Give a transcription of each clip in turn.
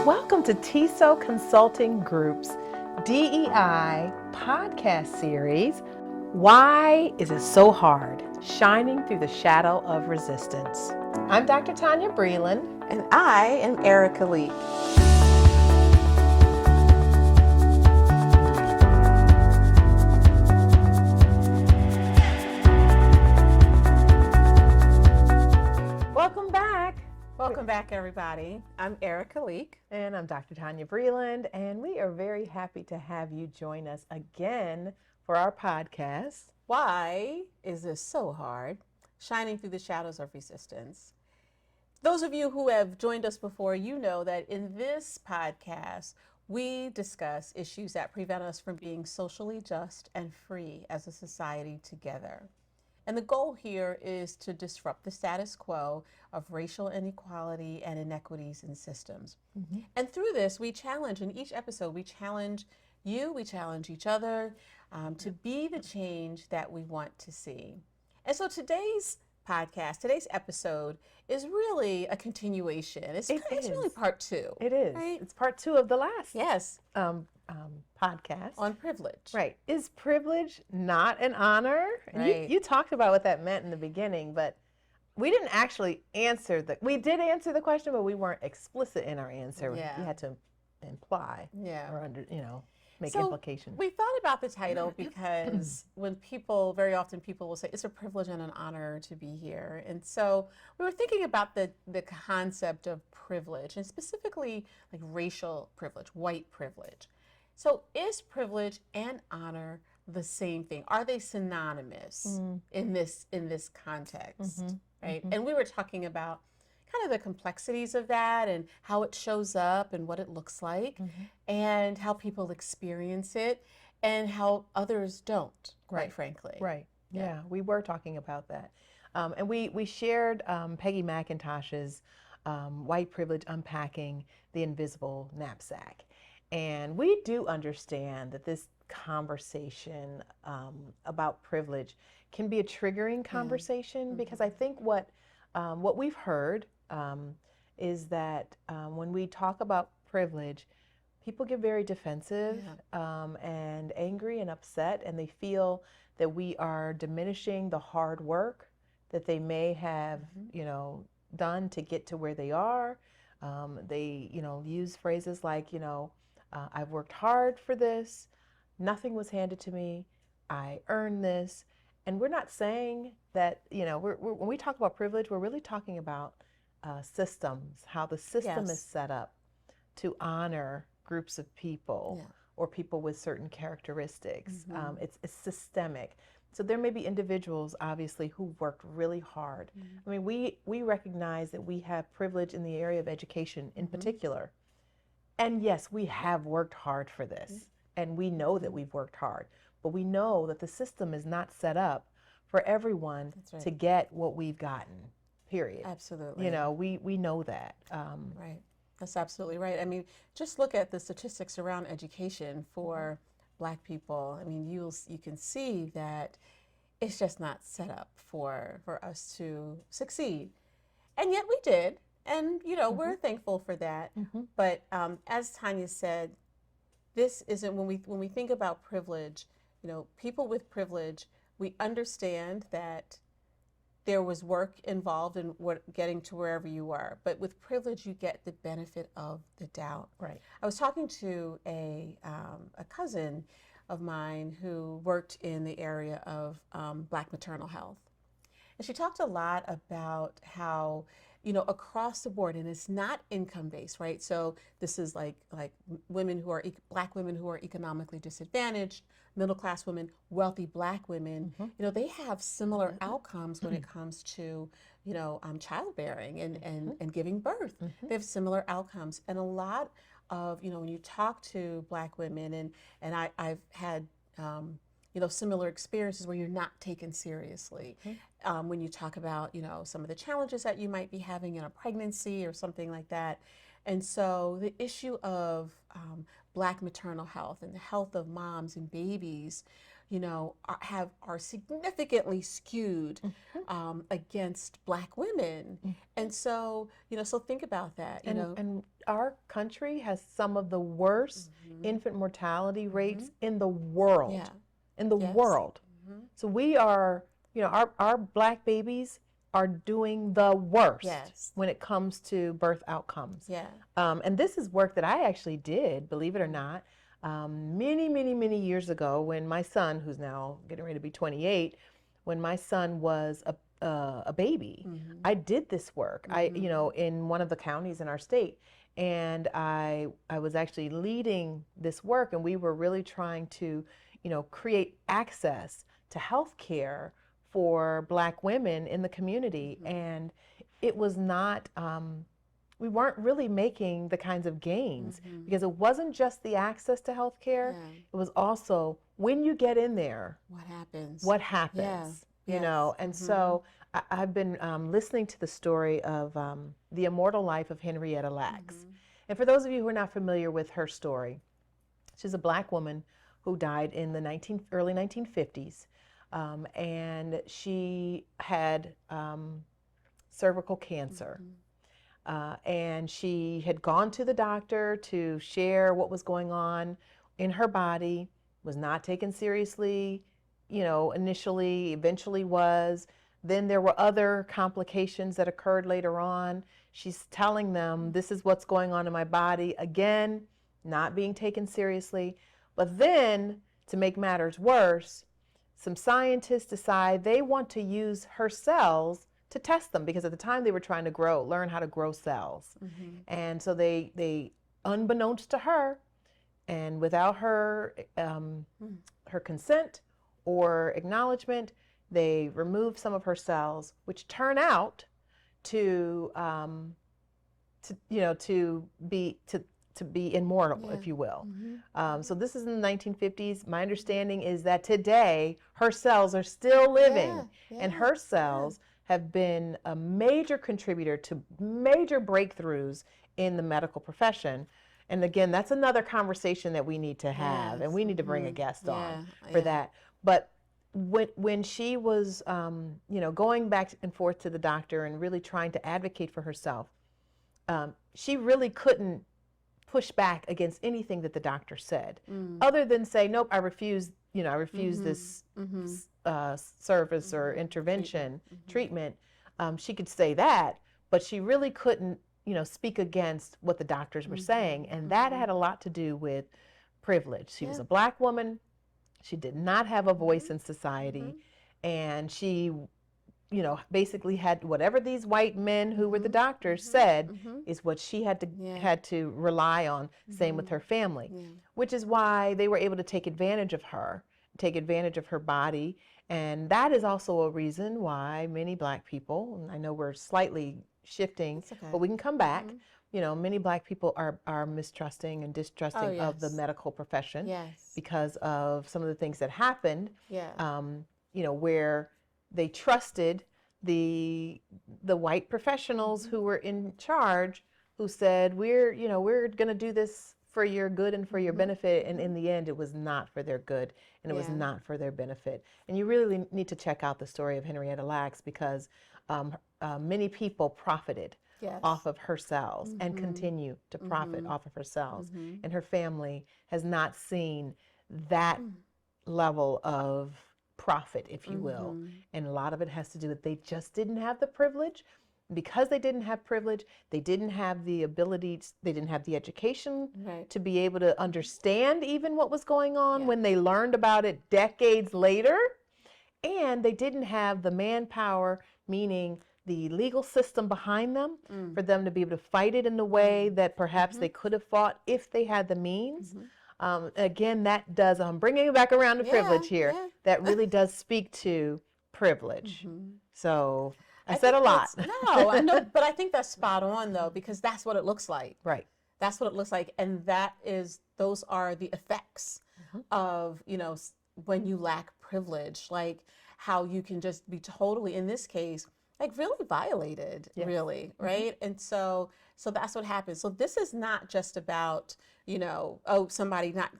Welcome to TESO Consulting Group's DEI podcast series, Why Is It So Hard? Shining Through the Shadow of Resistance. I'm Dr. Tonya Breland. And I am Erika Leek. Welcome back, everybody. I'm Erika Leek. And I'm Dr. Tonya Breland, and we are very happy to have you join us again for our podcast. Why is this so hard? Shining through the shadows of resistance. Those of you who have joined us before, you know that in this podcast, we discuss issues that prevent us from being socially just and free as a society together. And the goal here is to disrupt the status quo of racial inequality and inequities in systems. Mm-hmm. And through this, we challenge, in each episode, we challenge you, we challenge each other to be the change that we want to see. And so today's podcast, today's episode is really a continuation. It's really part two. It is. Right? It's part two of the last. Yes. Podcast on privilege. Right. Is privilege not an honor? Right. You talked about what that meant in the beginning, but we didn't actually answer we did answer the question, but we weren't explicit in our answer. Yeah. We had to imply or make implications. We thought about the title because very often people will say it's a privilege and an honor to be here. And so we were thinking about the concept of privilege, and specifically like racial privilege, white privilege. So is privilege and honor the same thing? Are they synonymous in this context? Mm-hmm. Right? Mm-hmm. And we were talking about kind of the complexities of that and how it shows up and what it looks like and how people experience it and how others don't, quite frankly. Right. Yeah, we were talking about that. And we shared Peggy McIntosh's White Privilege Unpacking the Invisible Knapsack. And we do understand that this conversation about privilege can be a triggering conversation because I think what we've heard is that when we talk about privilege, people get very defensive and angry and upset, and they feel that we are diminishing the hard work that they may have, done to get to where they are. They, use phrases like, I've worked hard for this. Nothing was handed to me. I earned this. And we're not saying that, when we talk about privilege, we're really talking about systems, how the system is set up to honor groups of people or people with certain characteristics. Mm-hmm. It's systemic. So there may be individuals, obviously, who worked really hard. Mm-hmm. I mean, we recognize that we have privilege in the area of education in particular. And yes, we have worked hard for this, and we know that we've worked hard, but we know that the system is not set up for everyone to get what we've gotten, period. Absolutely. We know that. Right. That's absolutely right. I mean, just look at the statistics around education for Black people. I mean, you can see that it's just not set up for us to succeed. And yet we did. And, we're thankful for that. Mm-hmm. But as Tonya said, this isn't, when we think about privilege, people with privilege, we understand that there was work involved in getting to wherever you were. But with privilege, you get the benefit of the doubt. Right. I was talking to a cousin of mine who worked in the area of Black maternal health. And she talked a lot about how, across the board, and it's not income-based, right? So this is like women who are, Black women who are economically disadvantaged, middle-class women, wealthy Black women, they have similar outcomes when it comes to, childbearing and giving birth. They have similar outcomes. And a lot of, when you talk to Black women, and I've had, similar experiences where you're not taken seriously. When you talk about, some of the challenges that you might be having in a pregnancy or something like that. And so the issue of Black maternal health and the health of moms and babies, are significantly skewed against Black women. And so, so think about that, And our country has some of the worst infant mortality rates in the Yeah. world. In the Yes. world. So we are, our black babies are doing the worst Yes. when it comes to birth outcomes. Yeah. And this is work that I actually did, believe it or not, many, many, many years ago when my son, who's now getting ready to be 28, when my son was a baby, I did this work. In one of the counties in our state, and I was actually leading this work, and we were really trying to, create access to health care for black women in the community. And it was not, we weren't really making the kinds of gains because it wasn't just the access to health care, it was also when you get in there, what happens, and so I've been listening to the story of the immortal life of Henrietta Lacks. And for those of you who are not familiar with her story, she's a black woman who died in the early 1950s. And she had cervical cancer. And she had gone to the doctor to share what was going on in her body, was not taken seriously, initially, eventually was. Then there were other complications that occurred later on. She's telling them, this is what's going on in my body. Again, not being taken seriously. But then, to make matters worse, some scientists decide they want to use her cells to test them, because at the time they were trying to learn how to grow cells. And so they, unbeknownst to her, and without her her consent or acknowledgement, they remove some of her cells, which turn out to be immortal, if you will. So this is in the 1950s. My understanding is that today her cells are still living, and her cells have been a major contributor to major breakthroughs in the medical profession. And again, that's another conversation that we need to have, and we need to bring a guest on for that. But when she was, going back and forth to the doctor and really trying to advocate for herself, she really couldn't push back against anything that the doctor said, other than say, nope, I refuse this service or intervention, treatment. She could say that, but she really couldn't, speak against what the doctors were saying. And that had a lot to do with privilege. She was a black woman. She did not have a voice in society. And she, basically had whatever these white men who were the doctors said is what she had to rely on. Same with her family, which is why they were able to take advantage of her, take advantage of her body. And that is also a reason why many black people, and I know we're slightly shifting, but we can come back. Many black people are mistrusting and distrusting of the medical profession because of some of the things that happened, where they trusted the white professionals who were in charge, who said, we're going to do this for your good and for your benefit. And in the end, it was not for their good, and it was not for their benefit. And you really need to check out the story of Henrietta Lacks, because many people profited off of her cells and continue to profit off of her cells. And her family has not seen that level of profit, if you will. And a lot of it has to do with they just didn't have the privilege. Because they didn't have privilege, they didn't have the ability, they didn't have the education to be able to understand even what was going on when they learned about it decades later. And they didn't have the manpower, meaning the legal system behind them, for them to be able to fight it in the way that perhaps they could have fought if they had the means. Again, that does, I'm bringing it back around to privilege here, that really does speak to privilege. So I said a lot. No, I know, but I think that's spot on though, because that's what it looks like. Right. That's what it looks like. And those are the effects of, when you lack privilege, like how you can just be totally, in this case, like really violated, really, right? And so that's what happens. So this is not just about, somebody not,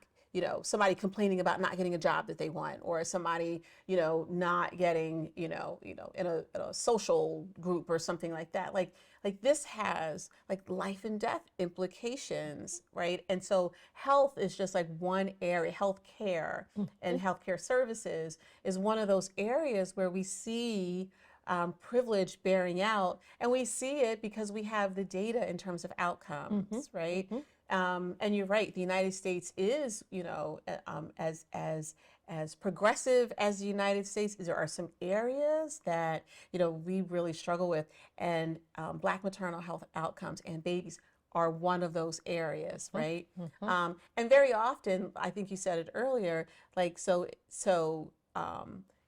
somebody complaining about not getting a job that they want, or somebody, not getting, in a social group or something like that. Like like this has like life and death implications, right? And so health is just like one area. Healthcare and healthcare services is one of those areas where we see privilege bearing out, and we see it because we have the data in terms of outcomes, right? And you're right. The United States is, as progressive as the United States, there are some areas that we really struggle with, and Black maternal health outcomes and babies are one of those areas, right? And very often, I think you said it earlier, like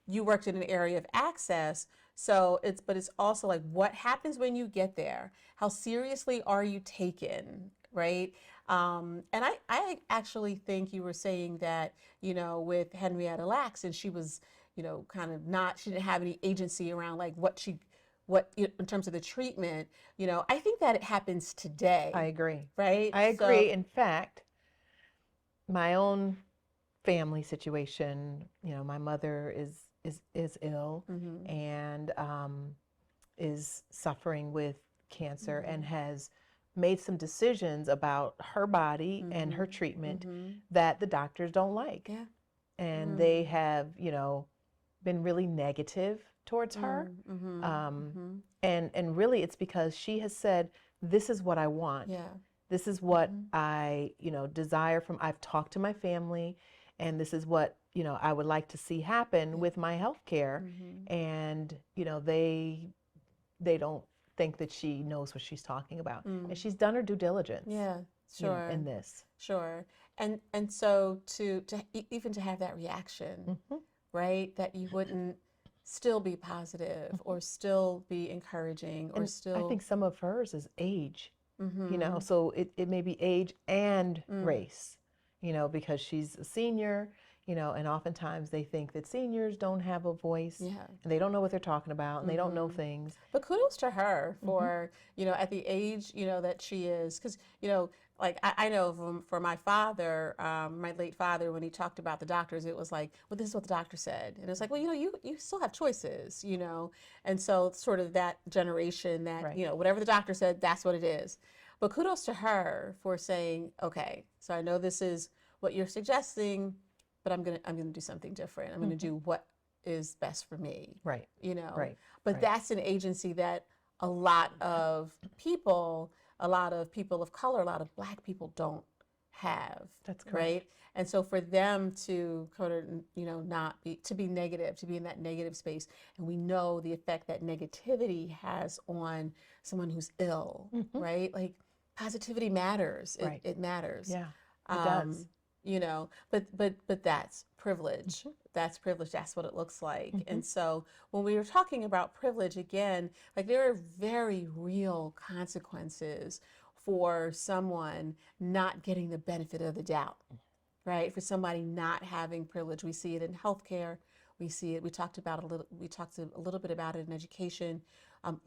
you worked in an area of access. But it's also like, what happens when you get there? How seriously are you taken, right? And I actually think you were saying that, with Henrietta Lacks, and she was, kind of she didn't have any agency around like what in terms of the treatment. I think that it happens today. I agree. Right? I agree. In fact, my own family situation, my mother is ill and is suffering with cancer and has made some decisions about her body and her treatment that the doctors don't like. Yeah. And they have, been really negative towards her. And really it's because she has said, this is what I want. Yeah. This is what I, desire from, I've talked to my family, and this is what, I would like to see happen with my health care. And, they don't think that she knows what she's talking about. And she's done her due diligence. Yeah, sure. In this. Sure. And so even to have that reaction, right? That you wouldn't still be positive or still be encouraging or still. I think some of hers is age. So it may be age and race, because she's a senior, and oftentimes they think that seniors don't have a voice and they don't know what they're talking about and they don't know things. But kudos to her for, at the age, that she is, because, like I know for my father, my late father, when he talked about the doctors, it was like, well, this is what the doctor said. And it's like, well, you still have choices, and so it's sort of that generation that, whatever the doctor said, that's what it is. But kudos to her for saying, okay, so I know this is what you're suggesting, but I'm gonna do something different. I'm gonna do what is best for me. Right. But that's an agency that a lot of people of color, a lot of Black people don't have. That's correct. Right. And so for them to kind of, not be negative, to be in that negative space, and we know the effect that negativity has on someone who's ill, right? Like positivity matters. It matters. Yeah, it does. But that's privilege. That's privilege. That's what it looks like. And so when we were talking about privilege, again, like there are very real consequences for someone not getting the benefit of the doubt, right? For somebody not having privilege. We see it in healthcare. We see it. We talked a little bit about it in education. The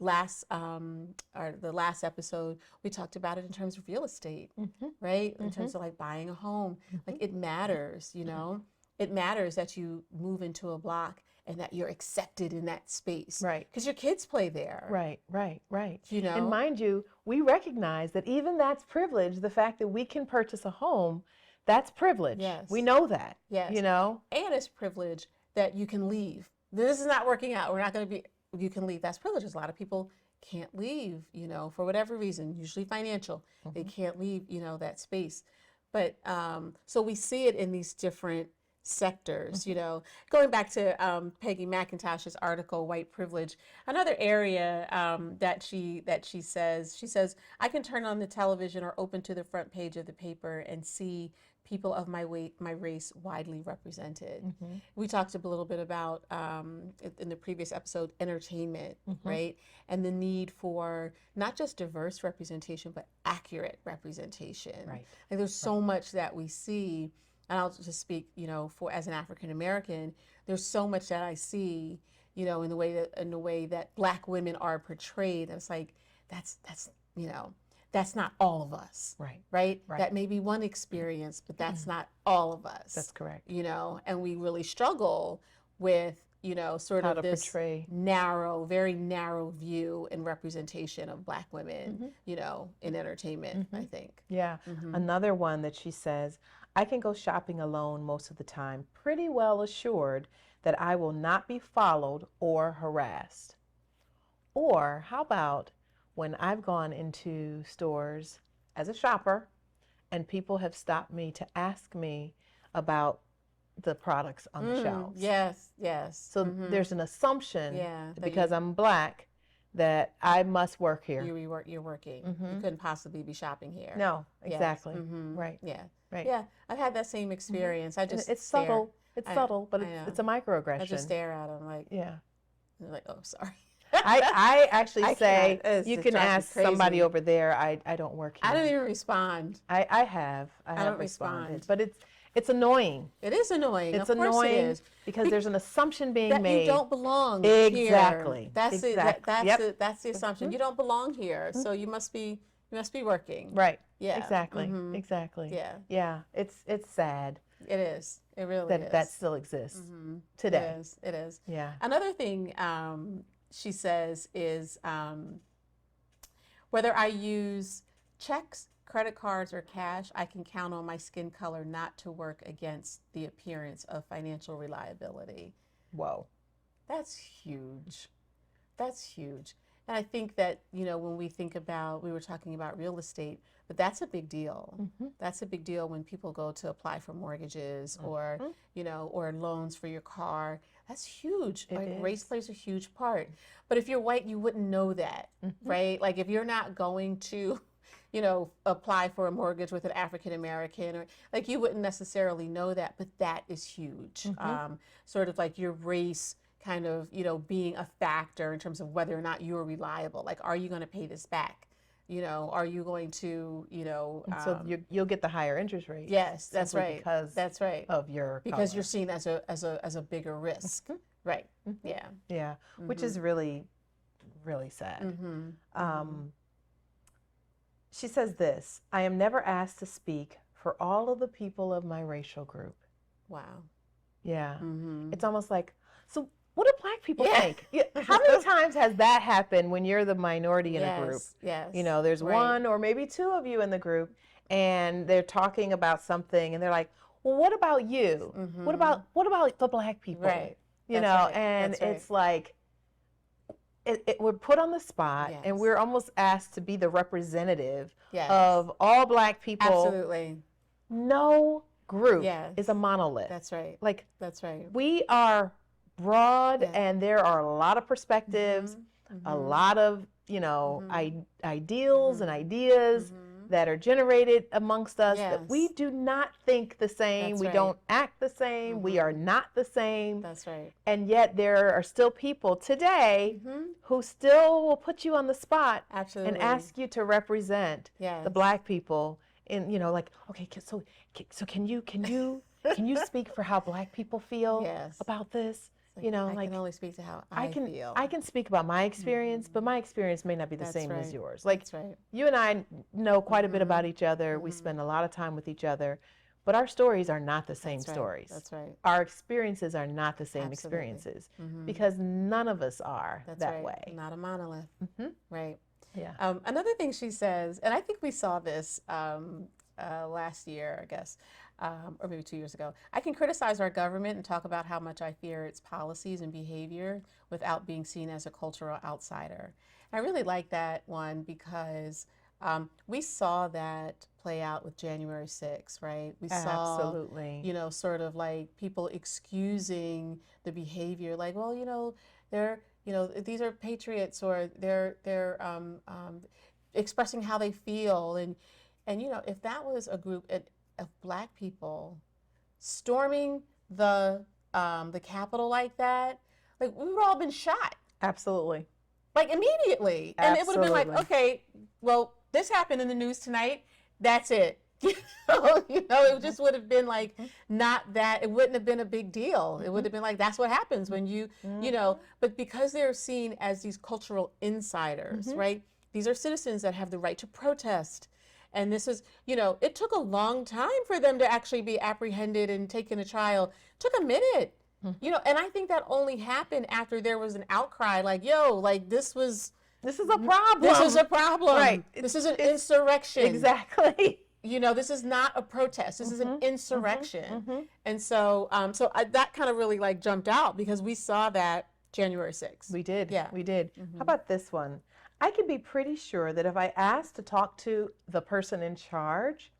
last episode, we talked about it in terms of real estate, right? In terms of like buying a home, like it matters, it matters that you move into a block and that you're accepted in that space, right? Because your kids play there, right. And mind you, we recognize that even that's privilege. The fact that we can purchase a home, that's privilege. Yes, we know that. Yes, and it's privilege that you can leave. This is not working out. We're not going to be. You can leave. That's privilege. A lot of people can't leave, for whatever reason, usually financial. They can't leave, that space. But so we see it in these different sectors, Going back to Peggy McIntosh's article, White Privilege, another area that she says, I can turn on the television or open to the front page of the paper and see people of my race widely represented. We talked a little bit about in the previous episode, entertainment, right? And the need for not just diverse representation, but accurate representation. Right. Like there's so much that we see, and I'll just speak, for as an African American, there's so much that I see, in the way that Black women are portrayed. And it's like that's not all of us, right? That may be one experience, but that's not all of us. That's correct. And we really struggle with sort How of to this portray. very narrow view and representation of Black women, in entertainment, I think. Yeah. Another one that she says, I can go shopping alone most of the time, pretty well assured that I will not be followed or harassed. Or how about when I've gone into stores as a shopper and people have stopped me to ask me about the products on the shelves. Yes, yes. So there's an assumption that because I'm Black that I must work here. You're working. You couldn't possibly be shopping here. No, exactly. Yes. Right. Yeah. Right. Yeah, I've had that same experience. I just it's stare. subtle. It's subtle, but it's a microaggression. I just stare at them like, yeah. Like, oh, sorry. I actually I say can't. you It can drives me ask crazy. somebody over there. I don't work here. I don't even respond. I have don't responded, respond. but it's annoying. It is annoying. It's Of course annoying it is. because there's an assumption being That made. you don't belong Exactly. here. That's it. Exactly. That's the assumption. You don't belong here, so you must be working. Right. Yeah. Exactly. Exactly. Yeah. Yeah. It's sad. It is. It really is. That still exists today. It is. It is. Yeah. Another thing she says is whether I use checks, credit cards, or cash, I can count on my skin color not to work against the appearance of financial reliability. Whoa. That's huge. That's huge. And I think that, when we were talking about real estate, but that's a big deal. That's a big deal when people go to apply for mortgages or, or loans for your car. That's huge. Race plays a huge part. But if you're white, you wouldn't know that, right? Like if you're not going to, apply for a mortgage with an African American, or like you wouldn't necessarily know that, but that is huge. Sort of like your race kind of, being a factor in terms of whether or not you're reliable. Like, are you going to pay this back? Are you going to, so you'll get the higher interest rate. Yes, that's right. Because that's right. Of your because color. You're seen as a bigger risk. Right. Yeah. Yeah. Which is really, really sad. She says this, I am never asked to speak for all of the people of my racial group. Wow. Yeah. It's almost like, so what do Black people think? How many times has that happened when you're the minority in a group? Yes. There's one or maybe two of you in the group and they're talking about something and they're like, well, what about you? What about the Black people? Right. And it's like, we're put on the spot and we're almost asked to be the representative of all Black people. Absolutely. No group is a monolith. That's right. Like, that's right. We are broad and there are a lot of perspectives, a lot of, ideals and ideas that are generated amongst us that we do not think the same. We don't act the same. We are not the same. That's right. And yet there are still people today who still will put you on the spot and ask you to represent the Black people in, like, okay, so can you speak for how Black people feel about this? I can only speak to how I feel. I can speak about my experience, but my experience may not be the same as yours. Like, That's right. You and I know quite a bit about each other. We spend a lot of time with each other, but our stories are not the same stories. That's right. Our experiences are not the same experiences because none of us are that way. Not a monolith. Right. Yeah. Another thing she says, and I think we saw this last year, I guess, or maybe 2 years ago. I can criticize our government and talk about how much I fear its policies and behavior without being seen as a cultural outsider. And I really like that one because we saw that play out with January 6th, right? We saw, absolutely, sort of like people excusing the behavior, like, well, they're, these are patriots, or they're expressing how they feel, and if that was a group of Black people storming the Capitol like that, like we would all been shot. Absolutely. Like immediately. And it would have been like, okay, well, this happened in the news tonight. That's it. It just would have been like not that. It wouldn't have been a big deal. It would have been like, that's what happens when you, but because they're seen as these cultural insiders, right? These are citizens that have the right to protest. And this is, it took a long time for them to actually be apprehended and taken to trial. It took a minute. You know, and I think that only happened after there was an outcry, like, yo, like this is a problem. This is a problem. Right. This is an insurrection. Exactly. You know, this is not a protest. This is an insurrection. And so, that kind of really like jumped out because we saw that January 6th. We did. Yeah. We did. How about this one? I can be pretty sure that if I ask to talk to the person in charge,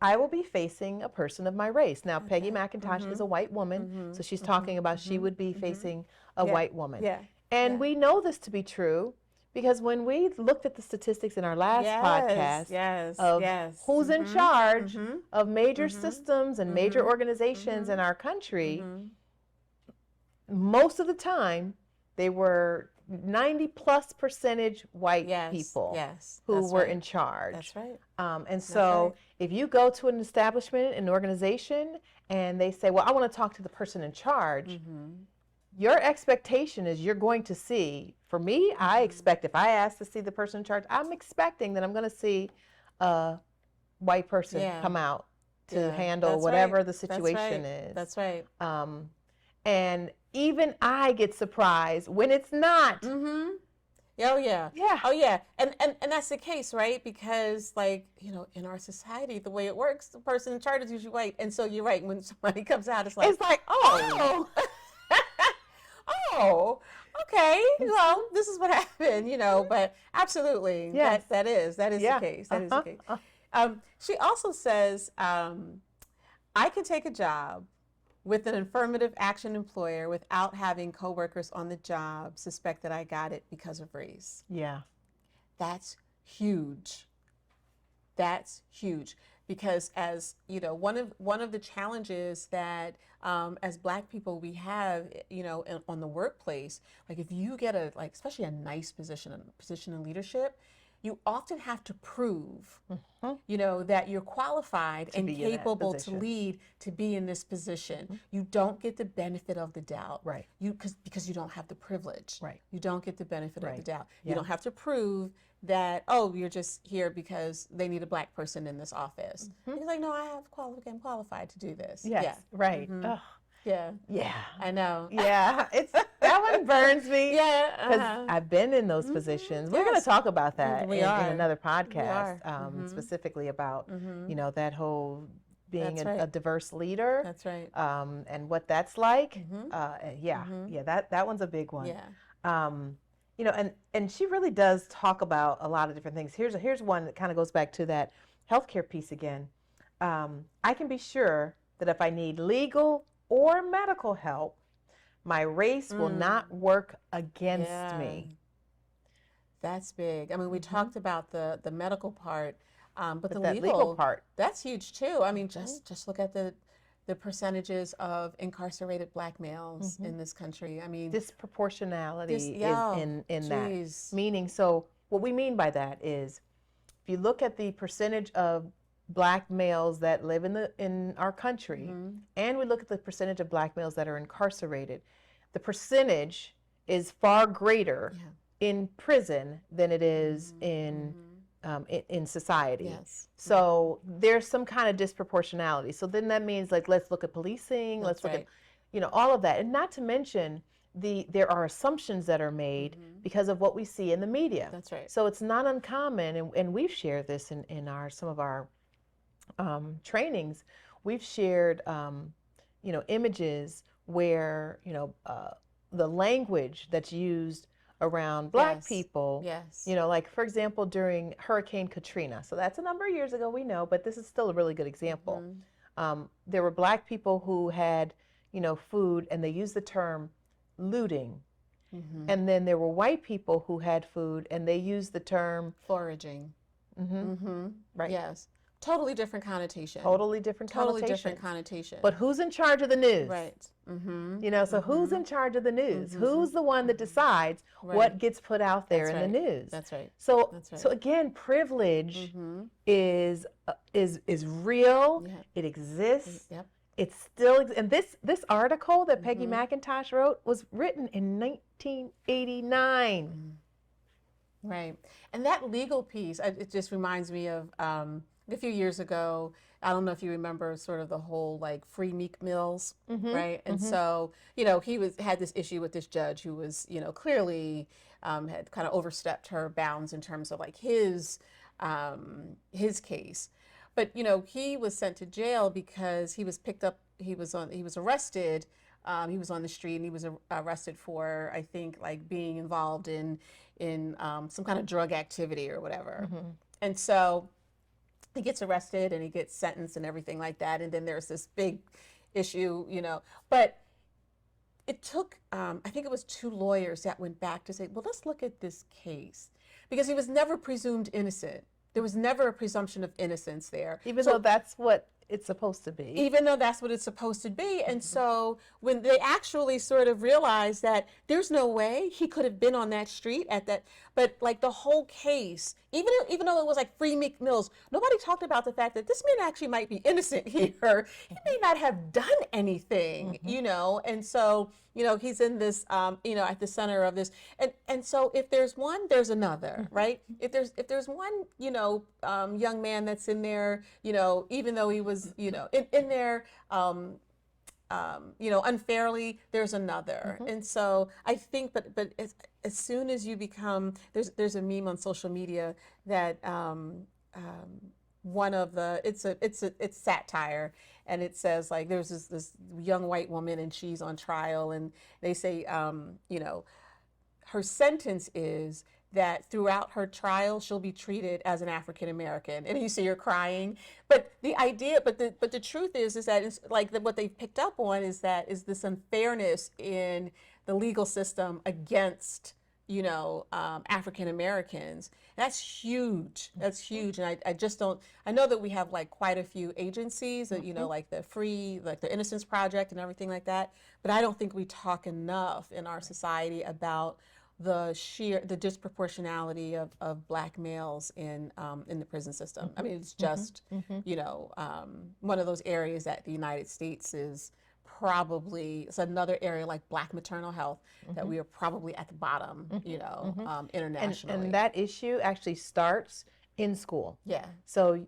I will be facing a person of my race. Now, Peggy McIntosh is a white woman, so she's talking about she would be facing a white woman. Yeah. And we know this to be true because when we looked at the statistics in our last podcast of who's in charge of major systems and major organizations in our country, most of the time they were 90+% white people who were in charge. That's right. And so if you go to an establishment, an organization, and they say, well, I want to talk to the person in charge, your expectation is you're going to see, for me, I expect if I ask to see the person in charge, I'm expecting that I'm going to see a white person come out to handle whatever the situation is. That's right. And even I get surprised when it's not. Oh yeah. Yeah. Oh yeah. And that's the case, right? Because like, you know, in our society, the way it works, the person in charge is usually white. And so you're right, when somebody comes out, it's like, oh. Oh, okay. Well, this is what happened, you know, but absolutely. Yes. That is the case. That is the case. She also says, I can take a job with an affirmative action employer without having coworkers on the job suspect that I got it because of race. Yeah. That's huge. That's huge. Because as you know, one of the challenges that as Black people we have, you know, on the workplace, like if you get especially a nice position in leadership, you often have to prove, you know, that you're qualified and capable to lead, to be in this position. You don't get the benefit of the doubt, right? Because you don't have the privilege, right? You don't get the benefit of the doubt. Yeah. You don't have to prove that, oh, you're just here because they need a Black person in this office. He's like, no, I'm qualified to do this. Yes, yeah. Right. Yeah. Yeah. I know. Yeah. That one burns me. Yeah. Because I've been in those positions. We're going to talk about that in another podcast, specifically about, you know, that whole being a diverse leader. That's right. And what that's like. Yeah. That one's a big one. Yeah. You know, and she really does talk about a lot of different things. Here's one that kind of goes back to that healthcare piece again. I can be sure that if I need legal or medical help, my race will not work against me. That's big. I mean, we talked about the medical part, but the legal part, that's huge too. I mean, just look at the percentages of incarcerated Black males in this country. I mean, disproportionality is in that. Meaning, so what we mean by that is, if you look at the percentage of Black males that live in our country, and we look at the percentage of Black males that are incarcerated, the percentage is far greater in prison than it is in society. Yes. So there's some kind of disproportionality. So then that means, like, let's look at policing, let's look at, you know, all of that. And not to mention there are assumptions that are made because of what we see in the media. That's right. So it's not uncommon, and we've shared this in some of our trainings. We've shared, you know, images where, you know, the language that's used around Black people, you know, like, for example, during Hurricane Katrina. So that's a number of years ago, we know, but this is still a really good example. There were Black people who had, you know, food, and they used the term looting. And then there were white people who had food, and they used the term foraging. Right. Yes. Totally different connotation. Totally different connotation. But who's in charge of the news? Right. You know, so who's in charge of the news? Who's the one that decides what gets put out there in the news? That's right. So again, privilege is real. It exists. It's still, and this article that Peggy McIntosh wrote was written in 1989. Right. And that legal piece, it just reminds me of a few years ago, I don't know if you remember sort of the whole like free meat meals, right? And so, he had this issue with this judge who was, clearly had kind of overstepped her bounds in terms of like his case. But, he was sent to jail because he was picked up, he was arrested. He was on the street and he was arrested for, I think, like being involved in some kind of drug activity or whatever. And so he gets arrested and he gets sentenced and everything like that. And then there's this big issue, but it took, I think it was 2 lawyers that went back to say, well, let's look at this case, because he was never presumed innocent. There was never a presumption of innocence there. Even though that's what it's supposed to be. Even though that's what it's supposed to be. And so when they actually sort of realized that there's no way he could have been on that street at that, but like the whole case, even though it was like free meat meals, nobody talked about the fact that this man actually might be innocent here. He may not have done anything, and so, he's in this, at the center of this. And so if there's one, there's another, right? If there's one, young man that's in there, even though he was, in there, unfairly, there's another. And so I think, but as soon as you become, there's a meme on social media that one of the, it's satire, and it says like there's this young white woman and she's on trial, and they say, her sentence is that throughout her trial she'll be treated as an African American, and you see her crying. But the idea, but the truth is that it's like what they picked up on is this unfairness in the legal system against African Americans. That's huge. That's huge. And I just don't, I know that we have like quite a few agencies that, like the Innocence Project and everything like that, but I don't think we talk enough in our society about the disproportionality of Black males in the prison system. I mean, it's just, one of those areas that the United States is probably, it's another area like Black maternal health that we are probably at the bottom, internationally. And that issue actually starts in school. Yeah. So,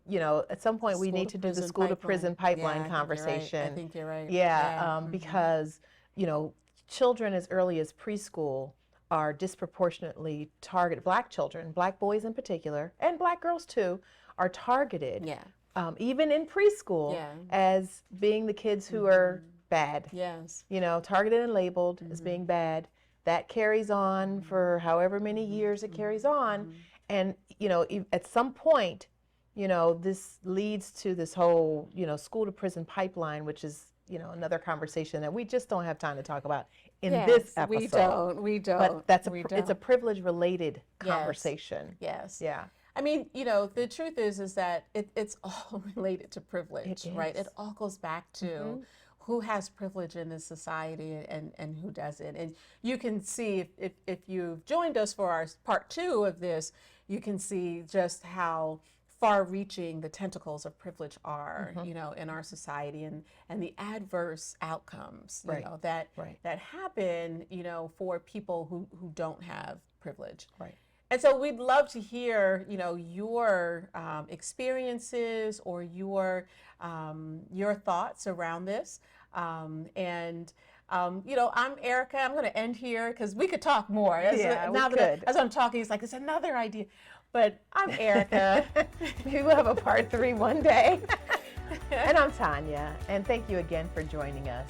at some point we need to do the school to prison pipeline conversation. I think you're right. Yeah, because, children as early as preschool are disproportionately targeted. Black children, Black boys in particular, and Black girls too, are targeted. Yeah. Even in preschool, as being the kids who are bad. Yes. Targeted and labeled as being bad. That carries on for however many years it carries on. And, at some point, this leads to this whole, school to prison pipeline, which is, another conversation that we just don't have time to talk about in this episode. We don't. But it's a privilege related conversation. Yes. Yeah. I mean, the truth is that it's all related to privilege, right? It all goes back to who has privilege in this society and who doesn't. And you can see, if you've joined us for our part 2 of this, you can see just how far-reaching the tentacles of privilege are, in our society, and the adverse outcomes, that happen, for people who don't have privilege. Right. And so we'd love to hear, your experiences or your thoughts around this. I'm Erika. I'm going to end here because we could talk more. As I'm talking, it's like it's another idea. But I'm Erika. Maybe we'll have a part 3 one day. And I'm Tonya. And thank you again for joining us.